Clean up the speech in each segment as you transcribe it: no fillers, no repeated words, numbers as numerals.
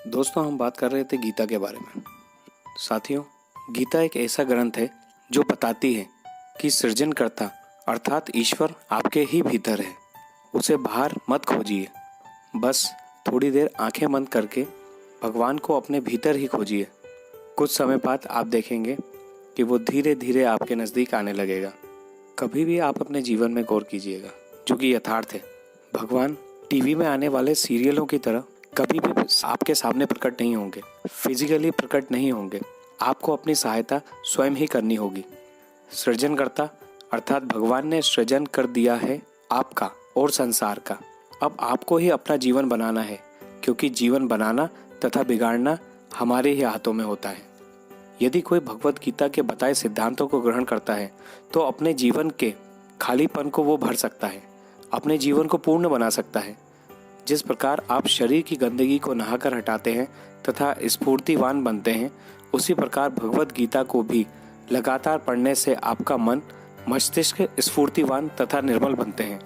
दोस्तों, हम बात कर रहे थे गीता के बारे में। साथियों, गीता एक ऐसा ग्रंथ है जो बताती है कि सृजनकर्ता अर्थात ईश्वर आपके ही भीतर है। उसे बाहर मत खोजिए, बस थोड़ी देर आंखें बंद करके भगवान को अपने भीतर ही खोजिए। कुछ समय बाद आप देखेंगे कि वो धीरे धीरे आपके नज़दीक आने लगेगा। कभी भी आप अपने जीवन में गौर कीजिएगा, जो कि यथार्थ है। भगवान टीवी में आने वाले सीरियलों की तरह कभी भी आपके सामने प्रकट नहीं होंगे, फिजिकली प्रकट नहीं होंगे। आपको अपनी सहायता स्वयं ही करनी होगी। सृजनकर्ता अर्थात भगवान ने सृजन कर दिया है आपका और संसार का। अब आपको ही अपना जीवन बनाना है, क्योंकि जीवन बनाना तथा बिगाड़ना हमारे ही हाथों में होता है। यदि कोई भगवत गीता के बताए सिद्धांतों को ग्रहण करता है तो अपने जीवन के खालीपन को वो भर सकता है, अपने जीवन को पूर्ण बना सकता है। जिस प्रकार आप शरीर की गंदगी को नहाकर हटाते हैं तथा स्फूर्तिवान बनते हैं, उसी प्रकार भगवत गीता को भी लगातार पढ़ने से आपका मन मस्तिष्क स्फूर्तिवान तथा निर्मल बनते हैं।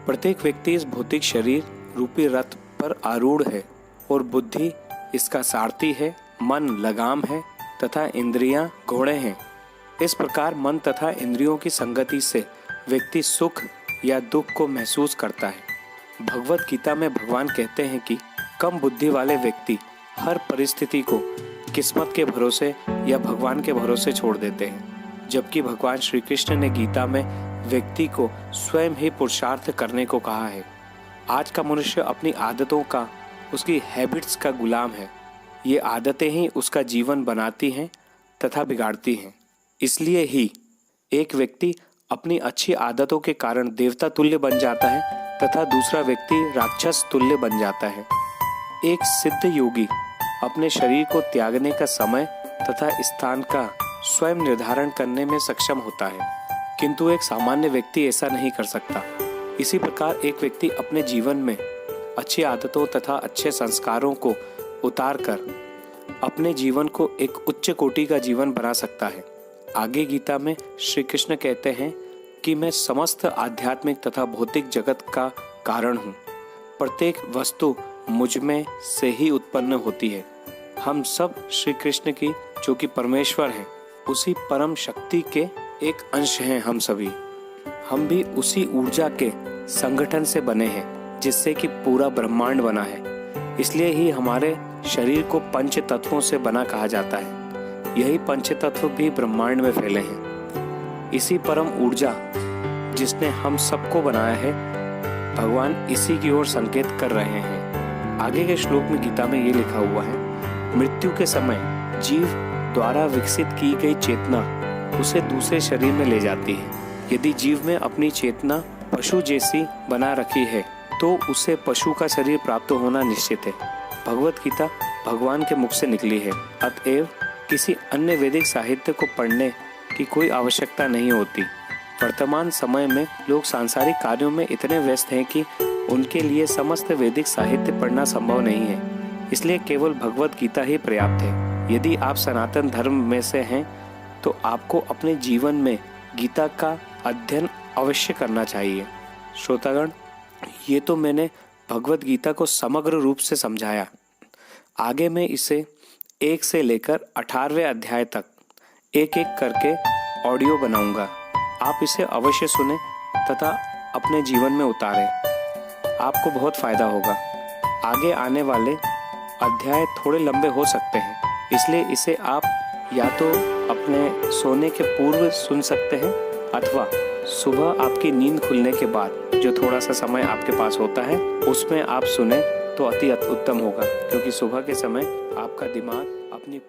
प्रत्येक व्यक्ति इस भौतिक शरीर रूपी रथ पर आरूढ़ है और बुद्धि इसका सारथी है, मन लगाम है तथा इंद्रियां घोड़े हैं। इस प्रकार मन तथा इंद्रियों की संगति से व्यक्ति सुख या दुख को महसूस करता है। भगवत गीता में भगवान कहते हैं कि कम बुद्धि वाले व्यक्ति हर परिस्थिति को किस्मत के भरोसे या भगवान के भरोसे छोड़ देते हैं, जबकि भगवान श्री कृष्ण ने गीता में व्यक्ति को स्वयं ही पुरुषार्थ करने को कहा है। आज का मनुष्य अपनी आदतों का, उसकी हैबिट्स का गुलाम है। ये आदतें ही उसका जीवन बनाती हैं तथा बिगाड़ती हैं। इसलिए ही एक व्यक्ति अपनी अच्छी आदतों के कारण देवता तुल्य बन जाता है तथा दूसरा व्यक्ति राक्षस तुल्य बन जाता है। एक सिद्ध योगी अपने शरीर को त्यागने का समय तथा स्थान का स्वयं निर्धारण करने में सक्षम होता है, किंतु एक सामान्य व्यक्ति ऐसा नहीं कर सकता। इसी प्रकार एक व्यक्ति अपने जीवन में अच्छी आदतों तथा अच्छे संस्कारों को उतार कर अपने जीवन को एक उच्च कोटि का जीवन बना सकता है। आगे गीता में श्री कृष्ण कहते हैं कि मैं समस्त आध्यात्मिक तथा भौतिक जगत का कारण हूँ। प्रत्येक वस्तु मुझ में से ही उत्पन्न होती है। हम सब श्री कृष्ण की, जो कि परमेश्वर हैं, उसी परम शक्ति के एक अंश हैं। हम भी उसी ऊर्जा के संगठन से बने हैं, जिससे कि पूरा ब्रह्मांड बना है। इसलिए ही हमारे शरीर को पंच तत्वों से बना कहा जाता है। यही पंच तत्व भी ब्रह्मांड में फैले हैं। इसी परम ऊर्जा जिसने हम सबको बनाया है, भगवान इसी की ओर संकेत कर रहे हैं। आगे के श्लोक में गीता में ये लिखा हुआ है, मृत्यु के समय जीव द्वारा विकसित की गई चेतना उसे दूसरे शरीर में ले जाती है। यदि जीव में अपनी चेतना पशु जैसी बना रखी है तो उसे पशु का शरीर प्राप्त होना निश्चित है। भगवत गीता भगवान के मुख से निकली है, अतएव किसी अन्य वैदिक साहित्य को पढ़ने की कोई आवश्यकता नहीं होती। वर्तमान समय में लोग सांसारिक कार्यों में इतने व्यस्त हैं कि उनके लिए समस्त वैदिक साहित्य पढ़ना संभव नहीं है। इसलिए केवल भगवत गीता ही पर्याप्त है। यदि आप सनातन धर्म में से हैं तो आपको अपने जीवन में गीता का अध्ययन अवश्य करना चाहिए। श्रोतागण, ये तो मैंने भगवत गीता को समग्र रूप से समझाया। आगे मैं इसे 1 से लेकर 18वें अध्याय तक एक एक करके ऑडियो बनाऊंगा। आप इसे अवश्य सुने तथा अपने जीवन में उतारें, आपको बहुत फायदा होगा। आगे आने वाले अध्याय थोड़े लंबे हो सकते हैं, इसलिए इसे आप या तो अपने सोने के पूर्व सुन सकते हैं अथवा सुबह आपकी नींद खुलने के बाद जो थोड़ा सा समय आपके पास होता है उसमें आप सुने तो अति उत्तम होगा, क्योंकि सुबह के समय आपका दिमाग अपनी